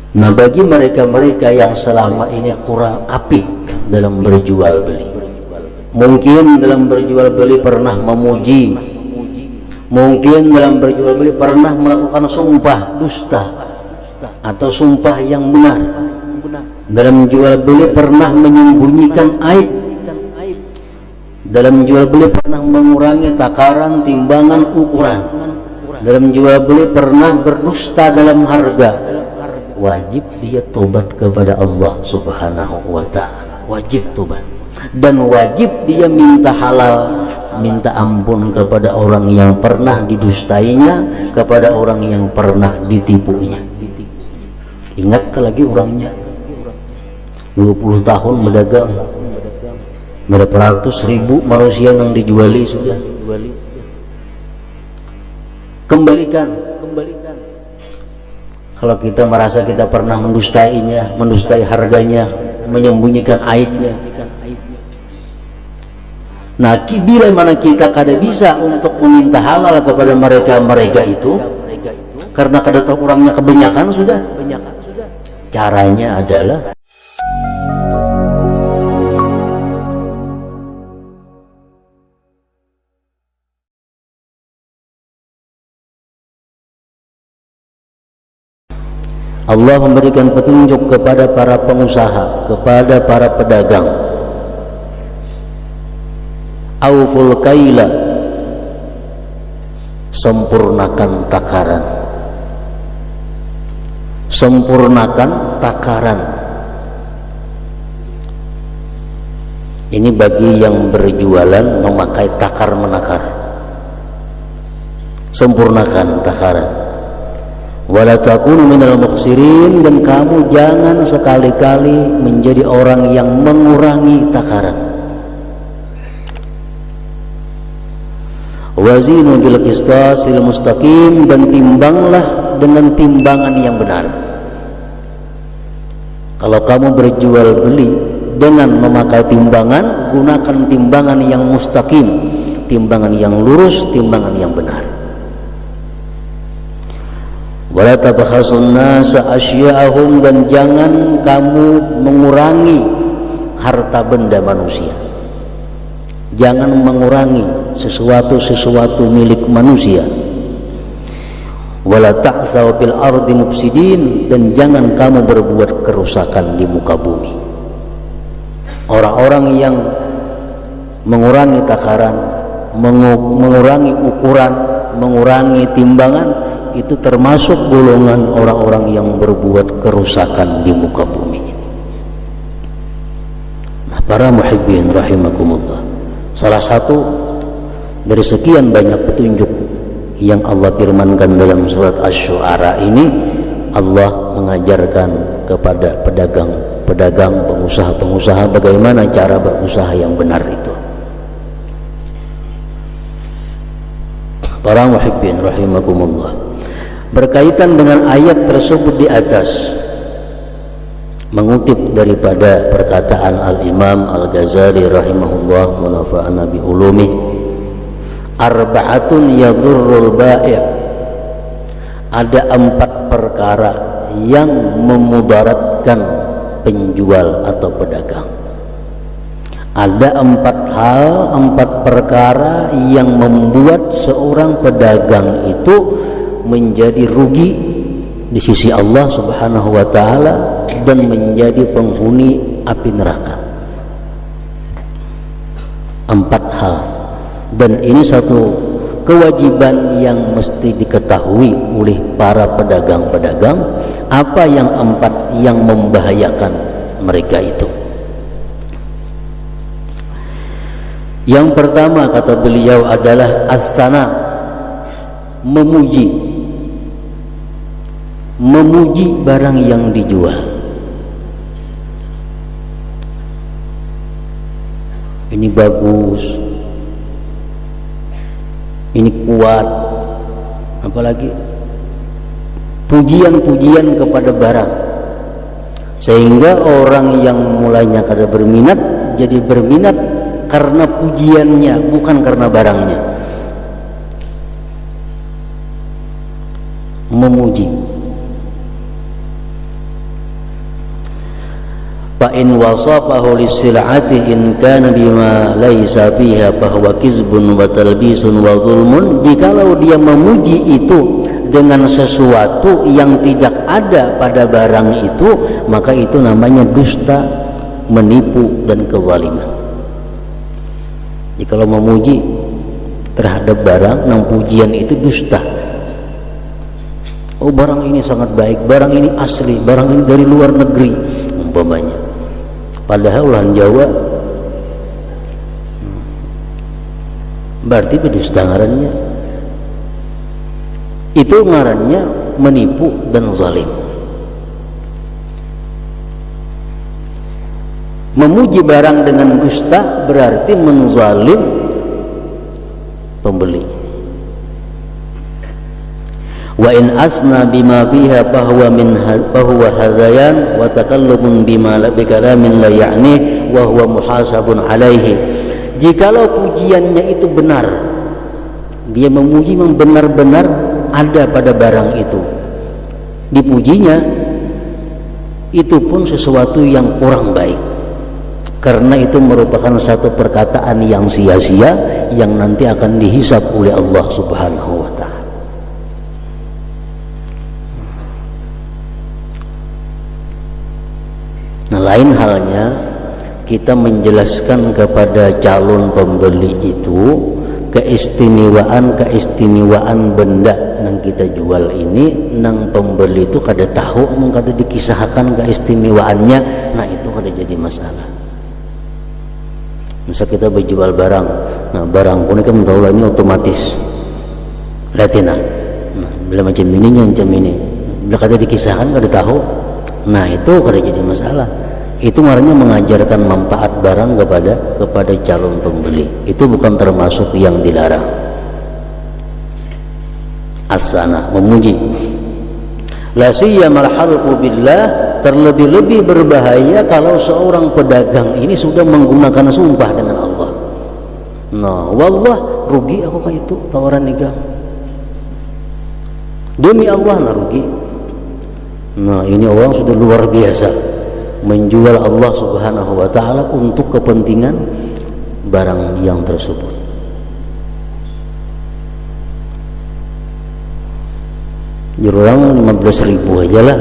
Nah, bagi mereka-mereka yang selama ini kurang apik dalam berjual beli, mungkin dalam berjual beli pernah memuji, mungkin dalam berjual beli pernah melakukan sumpah dusta atau sumpah yang benar, dalam jual beli pernah menyembunyikan aib, dalam jual beli pernah mengurangi takaran, timbangan, ukuran, dalam jual beli pernah berdusta dalam harga. Wajib dia tobat kepada Allah Subhanahu wa ta'ala, wajib tobat, dan wajib dia minta halal, minta ampun kepada orang yang pernah didustainya, kepada orang yang pernah ditipunya. Ingat lagi orangnya 20 tahun berdagang, berapa ratus ribu manusia yang dijuali sudah. Kembalikan. Kalau kita merasa kita pernah mendustainya, mendustai harganya, menyembunyikan aibnya. Nah, bila mana kita kada bisa untuk meminta halal kepada mereka itu, karena kada tahu orangnya kebanyakan sudah. Caranya adalah Allah memberikan petunjuk kepada para pengusaha, kepada para pedagang. Auful kaila, sempurnakan takaran. Sempurnakan takaran. Ini bagi yang berjualan memakai takar menakar. Sempurnakan takaran. Wala takunu minal mukhsirin, dan kamu jangan sekali-kali menjadi orang yang mengurangi takaran. Wazinu bil qistasil mustaqim, dan timbanglah dengan timbangan yang benar. Kalau kamu berjual beli dengan memakai timbangan, gunakan timbangan yang mustaqim, timbangan yang lurus, timbangan yang benar. Wala tabkhasun nasa asya'ahum, dan jangan kamu mengurangi harta benda manusia. Jangan mengurangi sesuatu milik manusia. Wala ta'thaw fil ardi mufsidin, dan jangan kamu berbuat kerusakan di muka bumi. Orang-orang yang mengurangi takaran, mengurangi ukuran, mengurangi timbangan, itu termasuk golongan orang-orang yang berbuat kerusakan di muka bumi. Nah, para muhibbin rahimakumullah, salah satu dari sekian banyak petunjuk yang Allah firmankan dalam surat Asy-Syu'ara ini, Allah mengajarkan kepada pedagang, pengusaha-pengusaha bagaimana cara berusaha yang benar itu. Para muhibbin rahimakumullah, berkaitan dengan ayat tersebut di atas, mengutip daripada perkataan Al-Imam Al-Ghazali rahimahullah wa nafa'ana bi ulumi, arba'atun yadhurrul bai', ada 4 perkara yang memudaratkan penjual atau pedagang. Ada 4 hal, 4 perkara yang membuat seorang pedagang itu menjadi rugi di sisi Allah Subhanahu wa ta'ala dan menjadi penghuni api neraka. 4 hal, dan ini satu kewajiban yang mesti diketahui oleh para pedagang-pedagang, apa yang 4 yang membahayakan mereka itu. Yang pertama kata beliau adalah as-sana, memuji barang yang dijual. Ini bagus, ini kuat, apalagi pujian-pujian kepada barang, sehingga orang yang mulanya kada berminat jadi berminat karena pujiannya, bukan karena barangnya. Memuji. fa in wasafahu lisil'ati in kana bima laisa fiha fa huwa kizbun wa talbisun wa zulmun. Jikalau dia memuji itu dengan sesuatu yang tidak ada pada barang itu, maka itu namanya dusta, menipu dan kezaliman. Jikalau memuji terhadap barang, nang pujian itu dusta. Oh, barang ini sangat baik, barang ini asli, barang ini dari luar negeri umpamanya. Padahal ulah Jawa, berarti berdusta ngarannya. Itu ngarannya menipu dan zalim. Memuji barang dengan dusta berarti menzalim pembeli. Wa in asna bima fiha fahuwa hadayan wa takallumun bima la bikalamin la ya'ni wa huwa muhasabun alaihi. Jikalau pujiannya itu benar, dia memuji memang benar-benar ada pada barang itu, dipujinya itu pun sesuatu yang kurang baik, karena itu merupakan satu perkataan yang sia-sia yang nanti akan dihisab oleh Allah Subhanahu wa ta'ala. Nah, lain halnya kita menjelaskan kepada calon pembeli itu keistimewaan benda yang kita jual ini, nang pembeli itu kada tahu, kada dikisahkan keistimewaannya. Nah, itu kada jadi masalah. Misal kita berjual barang, nah barang pun kan tahu lah ini otomatis latina. Nah, bila macam ini, bila kada dikisahkan kada tahu, nah itu kada jadi masalah. Itu marahnya mengajarkan manfaat barang kepada calon pembeli. Itu bukan termasuk yang dilarang. As-sana, memuji. La siyyamal halqu billah, terlebih-lebih berbahaya kalau seorang pedagang ini sudah menggunakan sumpah dengan Allah. Nah, wallah rugi aku kayak itu tawaran nikah. Demi Allah nah rugi. Nah, ini orang sudah luar biasa menjual Allah Subhanahu wa ta'ala untuk kepentingan barang yang tersebut. Jurang 15.000 aja lah,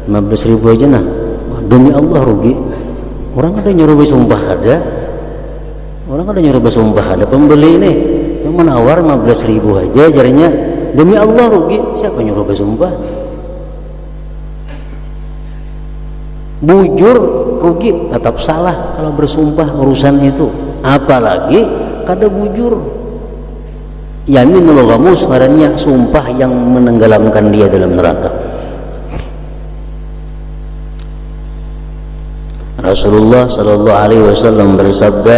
15.000 aja nah, demi Allah rugi. Orang ada nyuruh bersumpah, orang ada nyuruh bersumpah, ada pembeli ini yang menawar 15.000 aja, jarinya demi Allah rugi. Siapa nyuruh bersumpah? Bujur rugi, tetap salah kalau bersumpah urusan itu, apalagi kada bujur. Yaminul ghamus ngarannya sumpah yang menenggelamkan dia dalam neraka. Rasulullah sallallahu alaihi wasallam bersabda,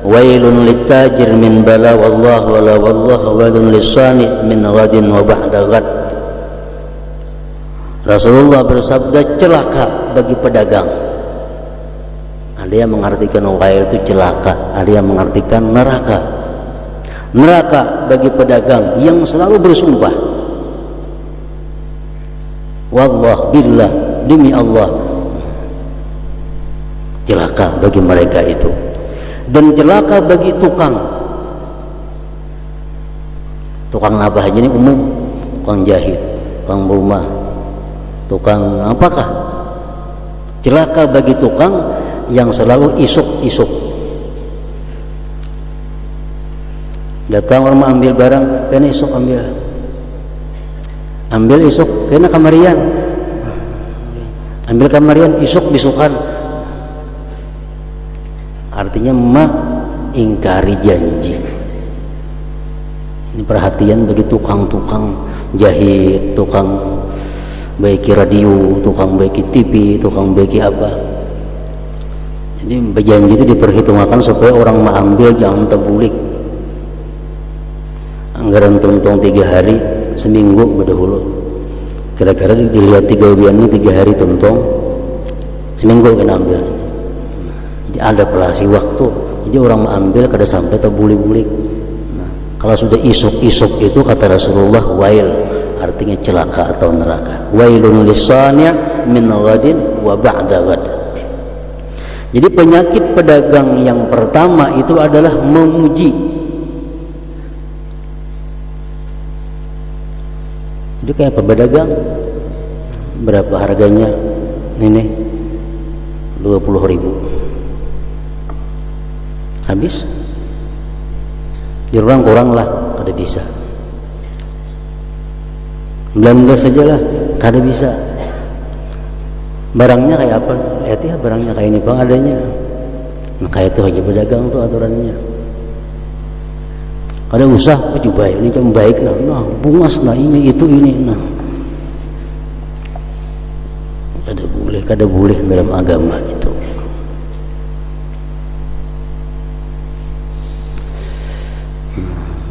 wailun littajir min bala wallah wala wallah wailun lisani min ghadin wa ba'da ghad. Rasulullah bersabda, celaka bagi pedagang. Ada yang mengartikan wail itu celaka, ada yang mengartikan neraka. Neraka bagi pedagang yang selalu bersumpah, wallah billah, demi Allah. Celaka bagi mereka itu. Dan celaka bagi tukang apa aja ini umum, tukang jahit, tukang rumah, tukang apakah. Celaka bagi tukang yang selalu isuk-isuk. Datang orang ambil barang, kena isuk ambil isuk, kena kamarian, ambil kamarian, isuk bisukan. Artinya ingkari janji. Ini perhatian bagi tukang-tukang jahit, tukang baiki radio, tukang baiki TV, tukang baiki apa. Jadi berjanji itu diperhitungkan supaya orang mengambil jangan terbulik. Anggaran tuntung 3 hari, seminggu berdahulu. Kira-kira dilihat 3 bulan ini 3 hari tuntung, seminggu kena ambil. Jadi ada pelasi waktu. Jadi orang mengambil kada sampai terbulik-bulik. Nah, kalau sudah isuk-isuk itu kata Rasulullah wail, artinya celaka atau neraka. Wailun lisani' min ghadin wa ba'da ghad. Jadi penyakit pedagang yang pertama itu adalah memuji. Jadi kayak apa pedagang? Berapa harganya? Ini 20.000. Habis? Kurang lah, kada bisa. 19 sajalah, kada bisa. Barangnya kayak apa? Lihat ya, barangnya kayak ini bang adanya. Nah kayak itu aja pedagang tuh aturannya. Ada usah, coba ini cuma baik nah, bungas nah ini itu ini nah. Kada boleh dalam agama itu.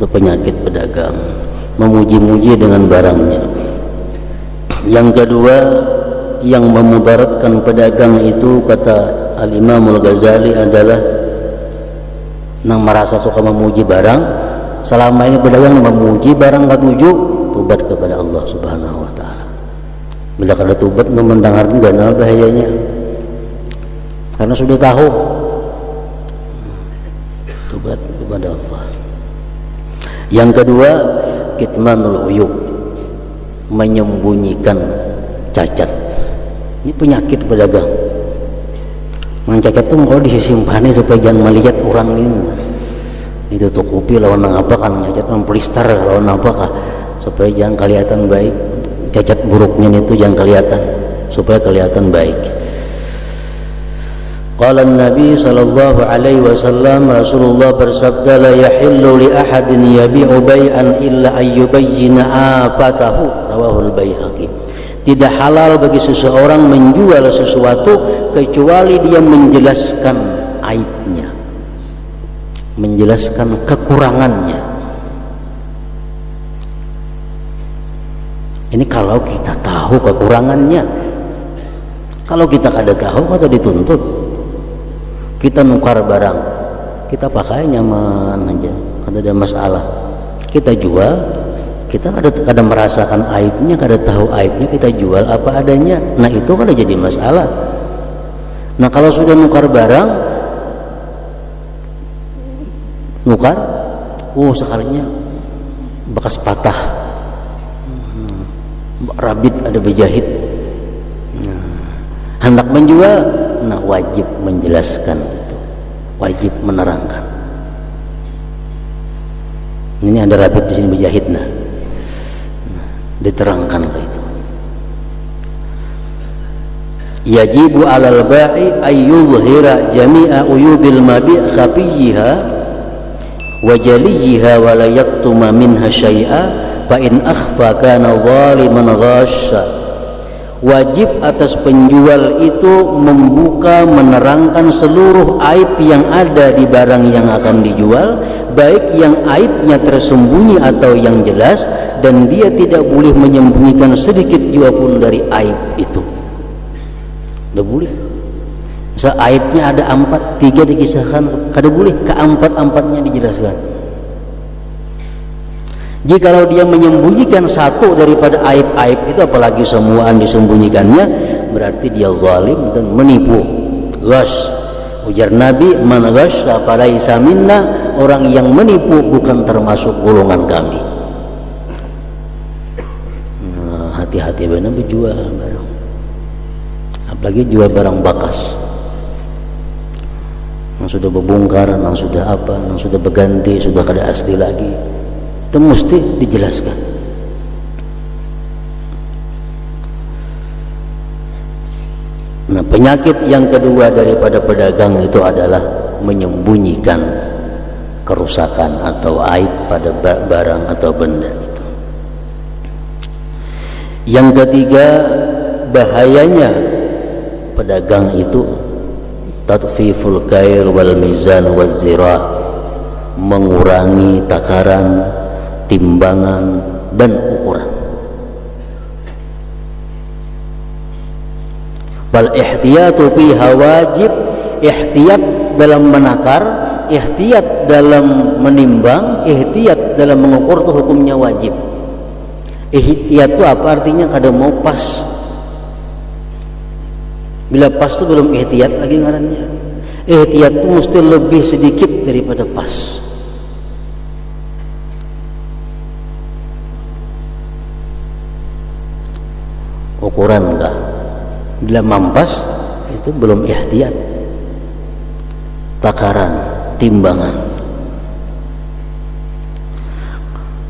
Itu penyakit pedagang, memuji-muji dengan barangnya. Yang kedua yang memudaratkan pedagang itu, kata Al-Imam Al-Ghazali, adalah nang merasa suka memuji barang. Selama ini pedagang memuji barang katuju, tobat kepada Allah Subhanahu wa taala. Bila kada tobat mendengarkan gana bahayanya, karena sudah tahu. Tobat kepada Allah. Yang kedua, kitmanul uyub, menyembunyikan cacat. Ini penyakit pedagang. Mencacat itu mau disimpan supaya jangan melihat orang ini. Itu tutupi lawan apa kan, cacat mempelistar lawan apa kah, supaya jangan kelihatan baik. Cacat buruknya itu jangan kelihatan, supaya kelihatan baik. Qala Nabi sallallahu alaihi wasallam, Rasulullah bersabda, la yahillu li ahadin yabi'u bai'an illa ayyubayyina afatahu, rawahul Baihaqi. Tidak halal bagi seseorang menjual sesuatu kecuali dia menjelaskan aibnya, menjelaskan kekurangannya. Ini kalau kita tahu kekurangannya. Kalau kita kada tahu, kada dituntut. Kita nukar barang, kita pakai nyaman aja, kada ada masalah. Kita jual, kita kada merasakan aibnya, kada tahu aibnya, kita jual apa adanya. Nah itu kada jadi masalah. Nah kalau sudah nukar barang, nukar, sekalinya bekas patah, rabit ada berjahit, hendak menjual, nah wajib menjelaskan itu, wajib menerangkan. Ini ada rabit di sini berjahit, nah diterangkan ke itu. Yajibu alal ba'i ayyuzhira jami'a uyubil mabi' khafiyha wa jalijiha wa la yaktuma minha syai'a. Fa in akhfa kana zaliman ghasya. Wajib atas penjual itu membuka, menerangkan seluruh aib yang ada di barang yang akan dijual, baik yang aibnya tersembunyi atau yang jelas, dan dia tidak boleh menyembunyikan sedikit juga pun dari aib itu. Tidak boleh. Misal aibnya ada 4, 3 dikisahkan, kada boleh keempat-empatnya dijelaskan. Jikalau dia menyembunyikan satu daripada aib-aib itu, apalagi semuaan disembunyikannya, berarti dia zalim dan menipu. Ghash, ujar Nabi, man ghasya falaysa minna, orang yang menipu bukan termasuk golongan kami. Nah, hati-hati benar berjual barang, apalagi jual barang bakas yang sudah berbongkar, yang sudah apa, yang sudah berganti, sudah kada asli lagi. Itu mesti dijelaskan. Nah, penyakit yang kedua daripada pedagang itu adalah menyembunyikan kerusakan atau aib pada barang atau benda itu. Yang ketiga, bahayanya pedagang itu tatfiful kair wal mizan wal zira, mengurangi takaran, timbangan dan ukuran. Bal ihtiyatu fiha wajib, ihtiyat dalam menakar, ihtiyat dalam menimbang, ihtiyat dalam mengukur itu hukumnya wajib. Ihtiyat itu apa artinya? Kada mau pas. Bila pas itu belum ihtiyat lagi ngarannya. Ihtiyat itu mesti lebih sedikit daripada pas. Ukuran enggak, bila mampas itu belum ihtiyat. Takaran, timbangan.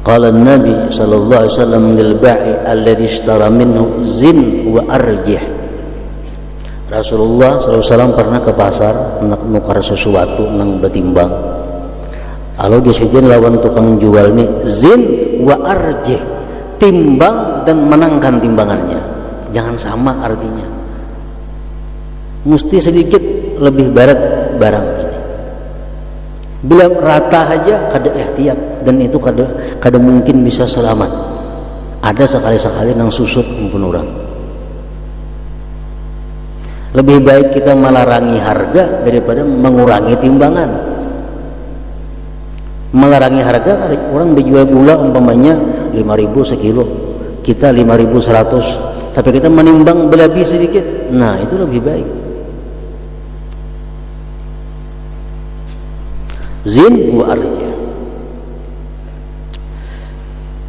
Qala Nabi sallallahu alaihi wasallam lil ba'i alladhi ishtara minhu zin wa arjih. Rasulullah sallallahu alaihi wasallam pernah ke pasar nak nukar sesuatu nang betimbang. Kalau disediain lawan tukang jual ni zin wa arjih, timbang dan menangkan timbangannya. Jangan sama artinya. Mesti sedikit lebih berat barang ini. Bila rata aja kada ihtiyat dan itu kada mungkin bisa selamat. Ada sekali-sekali nang susut mumpun orang. Lebih baik kita melarangi harga daripada mengurangi timbangan. Melarangi harga, orang berjual gula umpamanya 5.000 sekilo, kita 5.100, tapi kita menimbang lebih sedikit. Nah, itu lebih baik. Zin wa arja.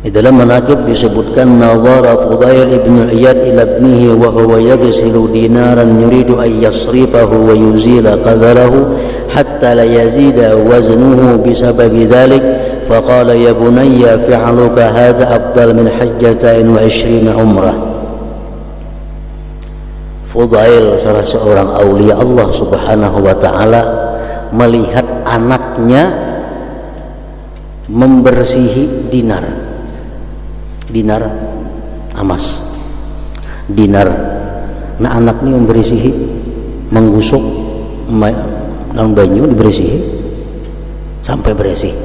Di dalam manaqib disebutkan nazara Fudail ibn Iyad ila ibnihi wa huwa yaghsilu dinaran yuridu an yasrifahu wa yuzila qadarahu hatta la yazida waznuhu bisababi dhalik faqala ya bunayya fi'aluka hadha afdal min hajjatain wa 20 umrah. Fudail salah seorang aulia Allah Subhanahu wa taala melihat anaknya membersihi dinar emas, dinar. Nah, anak ini membersihi, menggusuk dalam banyu, dibersihi sampai bersih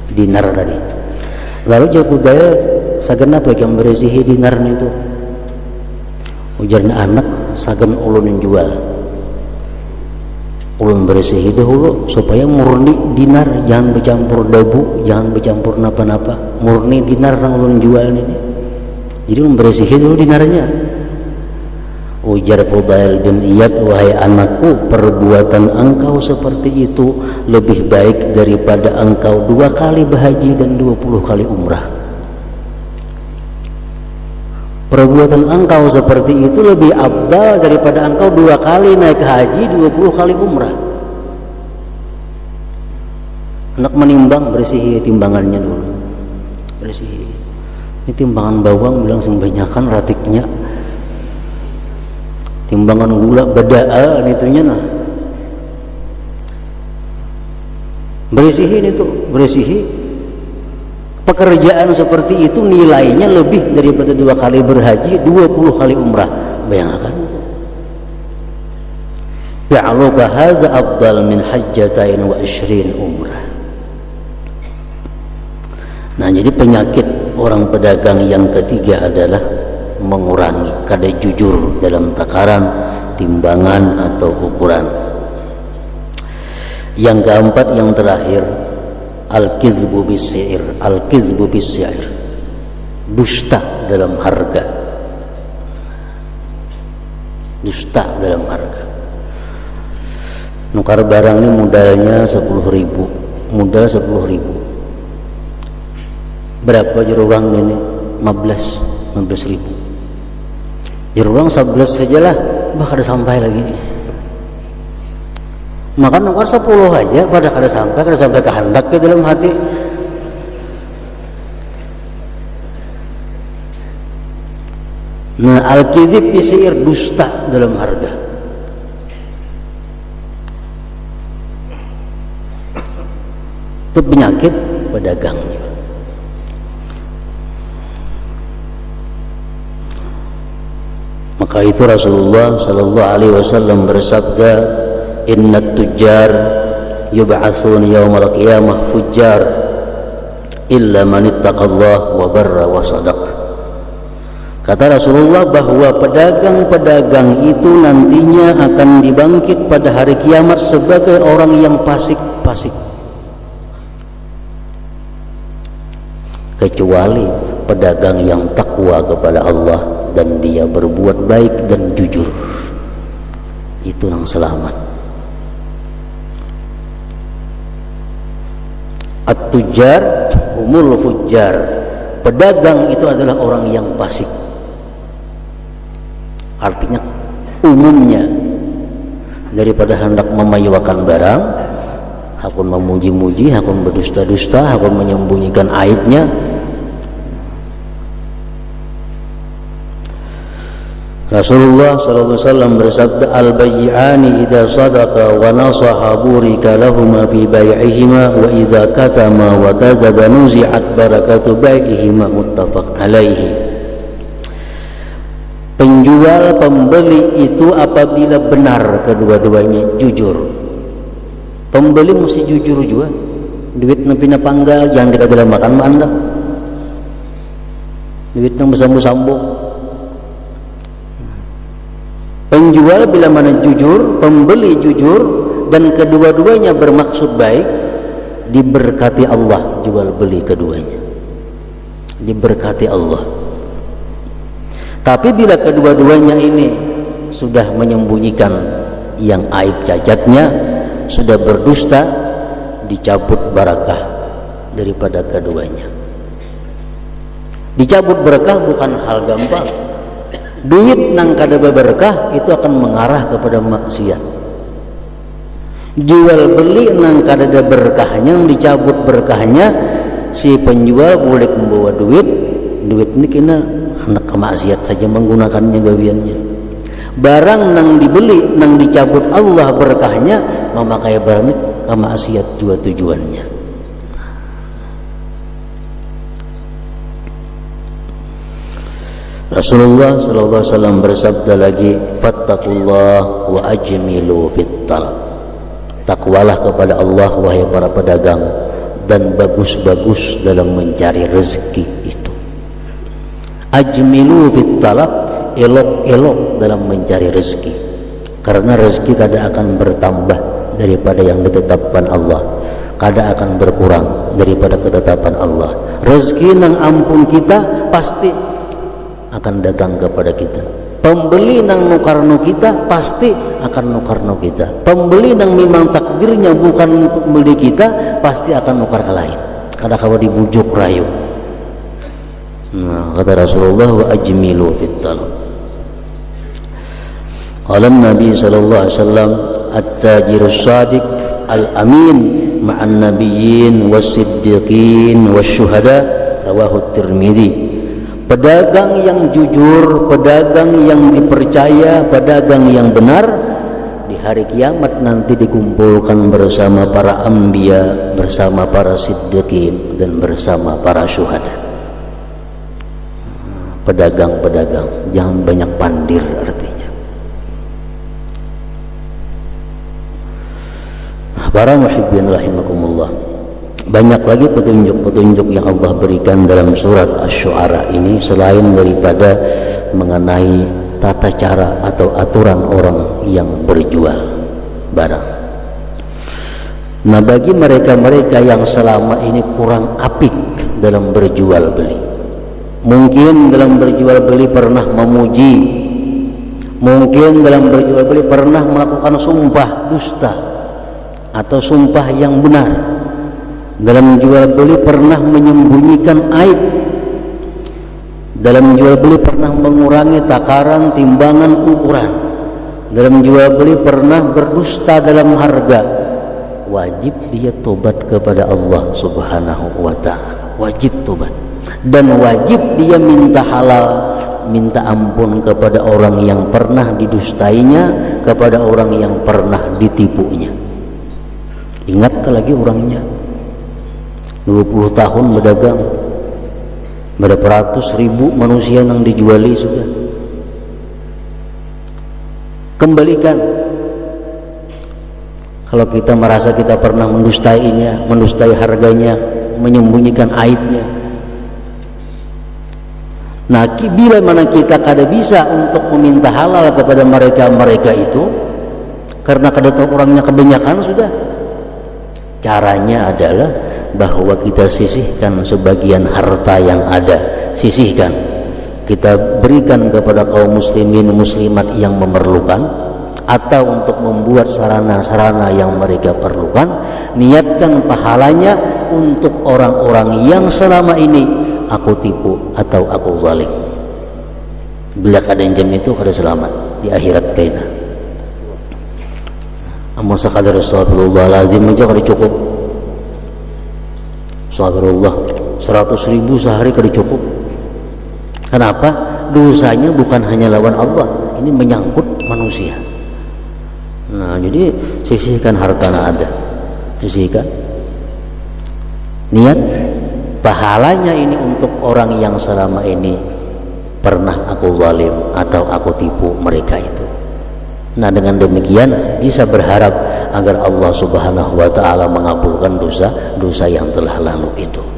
dinar tadi. Lalu Fudail sagen apa yang membersihi dinar itu? Ujarnya anak sagen ulun jual, ulun bersihi dahulu supaya murni dinar, jangan bercampur debu, jangan bercampur napa-napa, murni dinar yang ulun jual ini. Jadi ulun bersihi dulu dinarnya. Ujar Fudail bin Iyad, wahai anakku, perbuatan engkau seperti itu lebih baik daripada engkau 2 kali berhaji dan 20 kali umrah. Perbuatan engkau seperti itu lebih afdal daripada engkau 2 kali naik haji, 20 kali umrah. Anak menimbang, bersihi timbangannya dulu, bersihi. Ini timbangan bawang bilang sembanyakan ratiknya, timbangan gula bedaan itunya nah. Bersihin itu, bersihi. Pekerjaan seperti itu nilainya lebih daripada 2 kali berhaji, 20 kali umrah. Bayangkan. Ya'luka hadza afdal min hajjatain wa 20 umrah. Nah, jadi penyakit orang pedagang yang ketiga adalah mengurangi, kada jujur dalam takaran, timbangan atau ukuran. Yang keempat, yang terakhir, al-kizbu bis-si'ir, al-kizbu bis-si'ir, dusta dalam harga, dusta dalam harga. Nukar barang ini modalnya 10.000, modal 10.000. Berapa jerurang ini? 15.000. Jerurang 11 sajalah, bakal ada sampai lagi. Maka nukar 10 aja pada kada sampai kehendak ke dalam hati. Nah, al-kizib bisir, dusta dalam harga. Itu penyakit pedagang. Maka itu Rasulullah sallallahu alaihi wasallam bersabda, innat tujjar yub'atsun yaumal qiyamah fujjar illa man ittaqallah wa barra wa sadaq. Kata Rasulullah bahwa pedagang-pedagang itu nantinya akan dibangkit pada hari kiamat sebagai orang yang fasik-fasik, kecuali pedagang yang takwa kepada Allah dan dia berbuat baik dan jujur, itu yang selamat. At-tujjar humul fujjar. Pedagang itu adalah orang yang fasik. Artinya umumnya daripada hendak memajukan barang, hakun memuji-muji, hakun berdusta-dusta, hakun menyembunyikan aibnya. Rasulullah sallallahu alaihi wasallam bersabda, al-bay'ani idza sadaqa wa nasaha burika lahumā fi bay'ihima wa idza katama wa kadzaba nuzi'at barakatu bai'ihima, muttafaq alaihi. Penjual pembeli itu apabila benar kedua-duanya jujur. Pembeli mesti jujur juga. Duit nepina panggal jangan dikatakan makan anda. Duit nang besambu-sambu. Penjual bila mana jujur, pembeli jujur, dan kedua-duanya bermaksud baik, diberkati Allah jual beli keduanya. Diberkati Allah. Tapi bila kedua-duanya ini sudah menyembunyikan yang aib cacatnya, sudah berdusta, dicabut barakah daripada keduanya. Dicabut barakah bukan hal gampang. Duit nang kada berkah itu akan mengarah kepada maksiat. Jual beli nang kada ada berkahnya, yang dicabut berkahnya, si penjual boleh membawa duit ini kena hendak kemaksiat saja menggunakannya gawiannya. Barang nang dibeli nang dicabut Allah berkahnya, memakai barang itu kemaksiat juga tujuannya. Rasulullah sallallahu alaihi wasallam bersabda lagi, fattaqullah wa ajmilu fit talab. Takwalah kepada Allah wahai para pedagang, dan bagus-bagus dalam mencari rezeki itu. Ajmilu fit talab, elok-elok dalam mencari rezeki. Karena rezeki kada akan bertambah daripada yang ditetapkan Allah, kada akan berkurang daripada ketetapan Allah. Rezeki nang ampun kita pasti akan datang kepada kita. Pembeli nang nukarno kita pasti akan nukarno kita. Pembeli nang memang takdirnya bukan untuk beli kita pasti akan nukar ke lain. Kada kawa dibujuk rayu. Nah, kata Rasulullah, wa ajmilu fit talab. Qala Nabi sallallahu alaihi wasallam, at-tajirus shadiq al-amin ma'an nabiyyin was-siddiqin wasyuhada, rawahu Tirmidzi. Pedagang yang jujur, pedagang yang dipercaya, pedagang yang benar, di hari kiamat nanti dikumpulkan bersama para anbiya, bersama para siddiqin, dan bersama para syuhada. Pedagang-pedagang jangan banyak pandir artinya. Para muhibbin rahimakumullah, banyak lagi petunjuk-petunjuk yang Allah berikan dalam surat Asy-Syu'ara ini selain daripada mengenai tata cara atau aturan orang yang berjual barang. Nah, bagi mereka-mereka yang selama ini kurang apik dalam berjual beli, mungkin dalam berjual beli pernah memuji, mungkin dalam berjual beli pernah melakukan sumpah dusta atau sumpah yang benar. Dalam jual beli pernah menyembunyikan aib. Dalam jual beli pernah mengurangi takaran, timbangan, ukuran. Dalam jual beli pernah berdusta dalam harga. Wajib dia tobat kepada Allah Subhanahu wa ta'ala. Wajib tobat. Dan wajib dia minta halal, minta ampun kepada orang yang pernah didustainya, kepada orang yang pernah ditipunya. Ingat lagi orangnya 20 tahun berdagang, berapa ratus ribu manusia yang dijuali sudah. Kembalikan. Kalau kita merasa kita pernah mendustainya, mendustai harganya, menyembunyikan aibnya. Nah, bila mana kita kada bisa untuk meminta halal kepada mereka itu, karena kada tahu orangnya kebanyakan sudah. Caranya adalah bahwa kita sisihkan sebagian harta yang ada, sisihkan, kita berikan kepada kaum muslimin muslimat yang memerlukan, atau untuk membuat sarana-sarana yang mereka perlukan. Niatkan pahalanya untuk orang-orang yang selama ini aku tipu atau aku zalim. Bila kadang jam itu kada selamat di akhirat kaina. Amun sakadar astagfirullahalazim aja kada cukup. Astagfirullah 100.000 sehari kada cukup. Kenapa? Dosanya bukan hanya lawan Allah, ini menyangkut manusia. Nah, jadi sisihkan hartana ada, sisihkan. Niat pahalanya ini untuk orang yang selama ini pernah aku zalim atau aku tipu mereka itu. Nah, dengan demikian bisa berharap agar Allah Subhanahu wa taala mengabulkan dosa-dosa yang telah lalu itu.